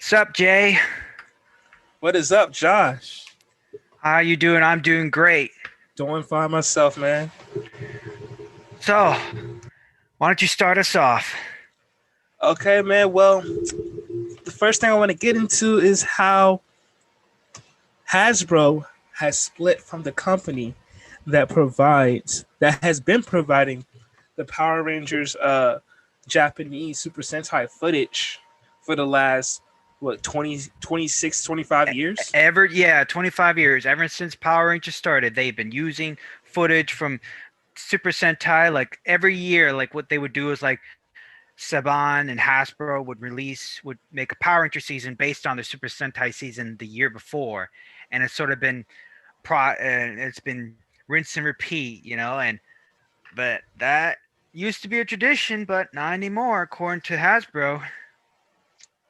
Sup, Jay? What is up, Josh? How you doing? I'm doing great. Doing fine myself, man. So, why don't you start us off? Okay, man. Well, the first thing I want to get into is how Hasbro has split from the company that has been providing the Power Rangers Japanese Super Sentai footage for the last 26, 25 years. 25 years. Ever since Power Rangers started, they've been using footage from Super Sentai. Like every year, like what they would do is like Saban and Hasbro would make a Power Ranger season based on the Super Sentai season the year before, and it's sort of been it's been rinse and repeat, but that used to be a tradition, but not anymore, according to Hasbro.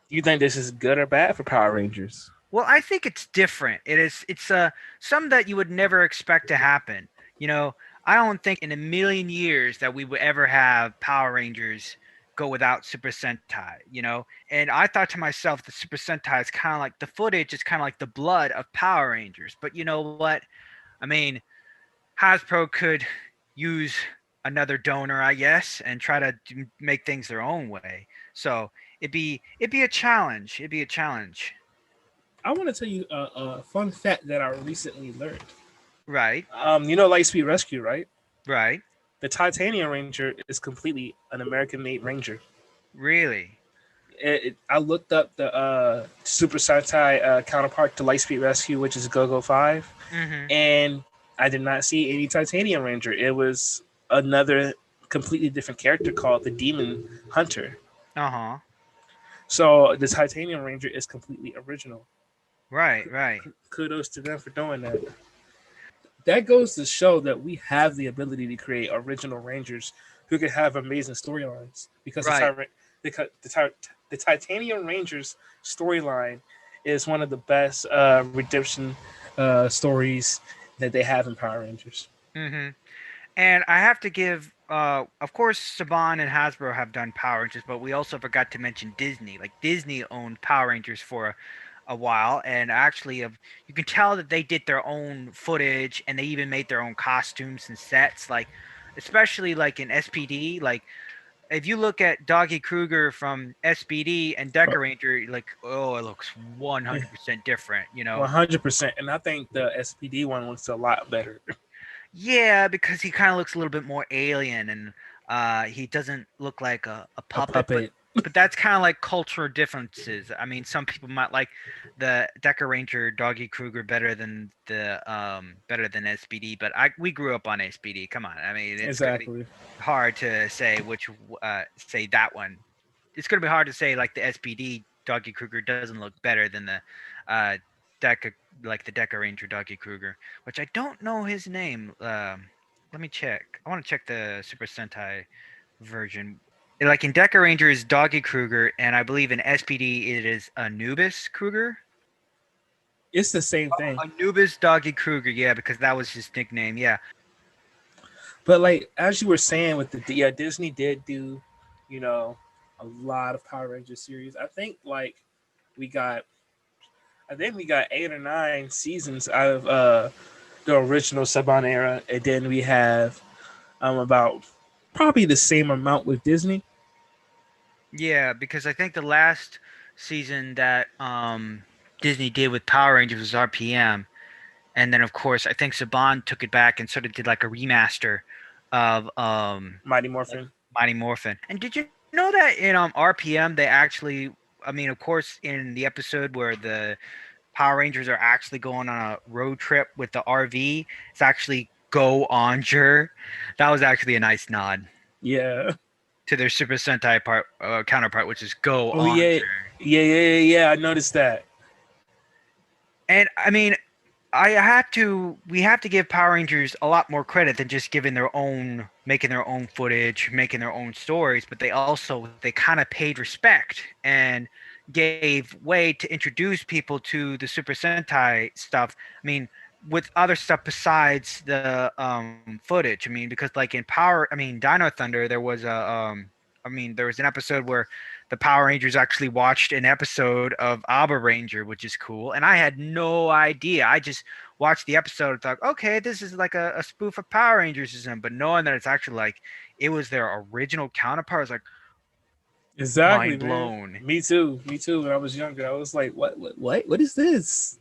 Do you think this is good or bad for Power Rangers? Well, I think it's different. It's something that you would never expect to happen. You know, I don't think in a million years that we would ever have Power Rangers go without Super Sentai, And I thought to myself the Super Sentai is kind of like the footage is kind of like the blood of Power Rangers. But you know what? I mean, Hasbro could use another donor, I guess, and try to make things their own way. So, it'd be a challenge. It'd be a challenge. I want to tell you a fun fact that I recently learned. Right. You know Lightspeed Rescue, right? Right. The Titanium Ranger is completely an American-made Ranger. Really? I looked up the Super Sentai counterpart to Lightspeed Rescue, which is Go-Go 5, Mm-hmm. and I did not see any Titanium Ranger. It was another completely different character called the Demon Hunter. Uh-huh. So the Titanium Ranger is completely original. Right, right. Kudos to them for doing that. That goes to show that we have the ability to create original Rangers who can have amazing storylines because Right. the Titanium Rangers storyline is one of the best redemption stories that they have in Power Rangers. Mm-hmm. And I have to give of course Saban and Hasbro have done Power Rangers, but we also forgot to mention Disney. Like Disney owned Power Rangers for a while, and actually you can tell that they did their own footage and they even made their own costumes and sets, like especially like in SPD. Like if you look at Doggy Kruger from SPD and Uh, Deca Ranger, like, oh, it looks 100% different. 100%, and I think the SPD one looks a lot better. Yeah, because he kind of looks a little bit more alien, and he doesn't look like a A puppet, but puppet. but that's kind of like cultural differences. I mean, some people might like the Decker Ranger Doggy Kruger better than SPD, but we grew up on SPD. Come on, I mean, it's gonna be Exactly. hard to say say that one. It's gonna be hard to say like the SPD Doggy Kruger doesn't look better than the uh, Deca like the Deca Ranger Doggy Kruger, which I don't know his name. Let me check. I want to check the Super Sentai version. Like in Deca Ranger is Doggy Kruger, and I believe in SPD it is Anubis Kruger. It's the same thing. Anubis Doggy Kruger, yeah, because that was his nickname. Yeah. But like as you were saying with yeah, Disney did do, you know, a lot of Power Rangers series. We got I think we got 8 or 9 seasons out of the original Saban era, and then we have about probably the same amount with Disney. Yeah, because I think the last season that Disney did with Power Rangers was RPM, and then of course I think Saban took it back and sort of did like a remaster of Mighty like Morphin. Mighty Morphin. And did you know that in RPM they actually, I mean, of course, in the episode where the Power Rangers are actually going on a road trip with the RV, it's actually Go Onger. That was actually a nice nod Yeah. to their Super Sentai counterpart, which is Go Oh yeah. Onger. Yeah. I noticed that. And I mean, we have to give Power Rangers a lot more credit than just making their own footage, making their own stories, but they kind of paid respect and gave way to introduce people to the Super Sentai stuff. I mean, with other stuff besides the footage. I mean, because like in Dino Thunder, there was an episode where the Power Rangers actually watched an episode of Abba Ranger, which is cool. And I had no idea. I just watched the episode and thought, okay, this is like a spoof of Power Rangers or something. But knowing that it's actually like it was their original counterpart, I was like Exactly, mind man. blown. Me too. Me too. When I was younger, I was like, What is this?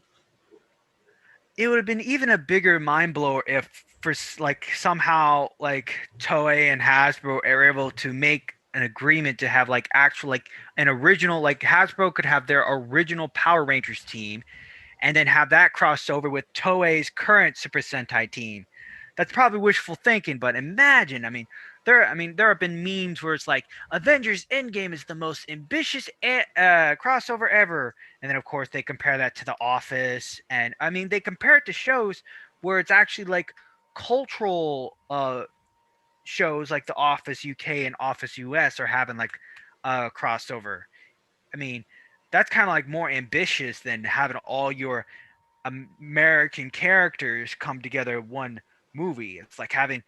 It would have been even a bigger mind blower if like somehow like Toei and Hasbro are able to make an agreement to have like actual like an original like Hasbro could have their original Power Rangers team and then have that crossed over with Toei's current Super Sentai team. That's probably wishful thinking, but imagine, there have been memes where it's like Avengers Endgame is the most ambitious crossover ever, and then of course they compare that to The Office, and they compare it to shows where it's actually like cultural shows like The Office UK and Office US are having like a crossover. I mean, that's kind of like more ambitious than having all your American characters come together in one movie. It's like having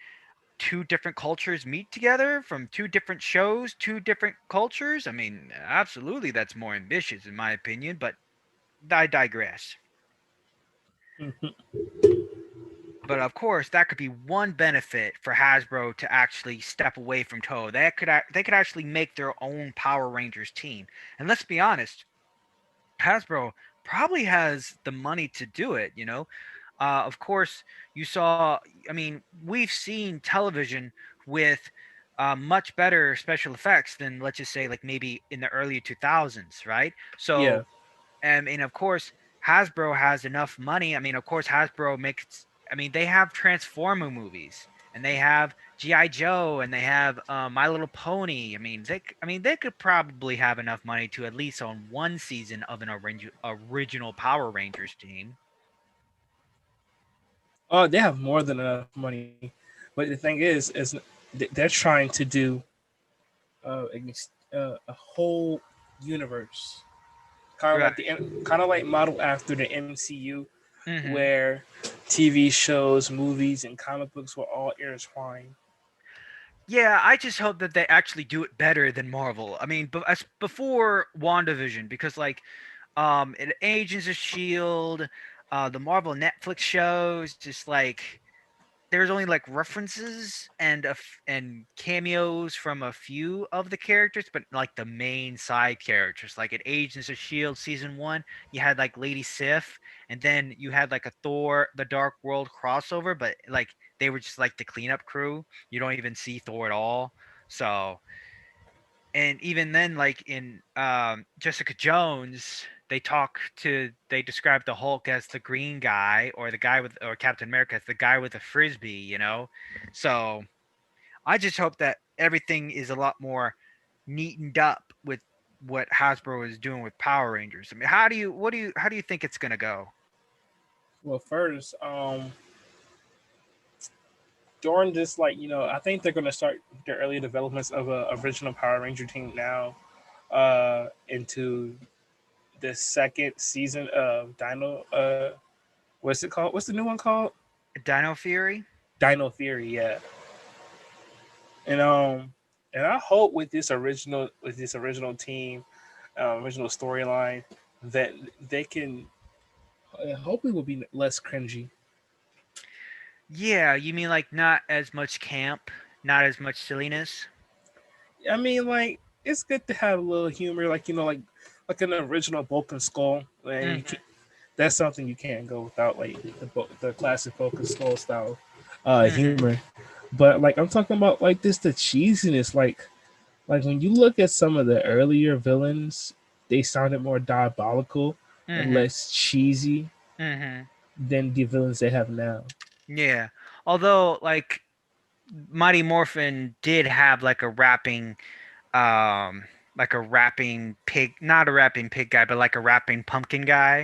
two different cultures meet together from two different shows, two different cultures. Absolutely, that's more ambitious in my opinion, but I digress. But of course, that could be one benefit for Hasbro to actually step away from Toho. They could actually make their own Power Rangers team. And let's be honest, Hasbro probably has the money to do it. Of course, you saw. We've seen television with much better special effects than, let's just say, like maybe in the early 2000s, right? Yeah. So, and of course, Hasbro has enough money. Of course, Hasbro makes. They have Transformer movies, and they have GI Joe, and they have My Little Pony. They could probably have enough money to at least own one season of an original Power Rangers team. Oh, they have more than enough money. But the thing is they're trying to do a whole universe, Right. kind of like model after the MCU, Hmm. where TV shows, movies, and comic books were all intertwined. Yeah, I just hope that they actually do it better than Marvel. But as before WandaVision, because like Agents of Shield, the Marvel Netflix shows, just like there's only like references and cameos from a few of the characters, but like the main side characters. Like in Agents of Shield season one, you had like Lady Sif, and then you had like a Thor: The Dark World crossover, but like they were just like the cleanup crew. You don't even see Thor at all. So, and even then, like in Jessica Jones, they describe the Hulk as the green guy, or the guy with, or Captain America as the guy with the frisbee. So I just hope that everything is a lot more neatened up with what Hasbro is doing with Power Rangers. How do you think it's gonna go? Well, first, during this, I think they're gonna start the early developments of a original Power Ranger team now, into the second season of Dino. What's it called? What's the new one called? Dino Fury? Dino Theory. Yeah, and I hope with this original team, original storyline, that they can. Hopefully, will be less cringy. Yeah, you mean like not as much camp, not as much silliness? I mean, like it's good to have a little humor, like an original Bulk and Skull, and you Hmm. can that's something you can't go without, like the classic Bulk and Skull style Hmm. humor. But like I'm talking about, like this the cheesiness, like when you look at some of the earlier villains, they sounded more diabolical and Hmm. less cheesy Hmm. than the villains they have now. Yeah. Although like Mighty Morphin did have um like a rapping pig, not a rapping pig guy, but like a rapping pumpkin guy.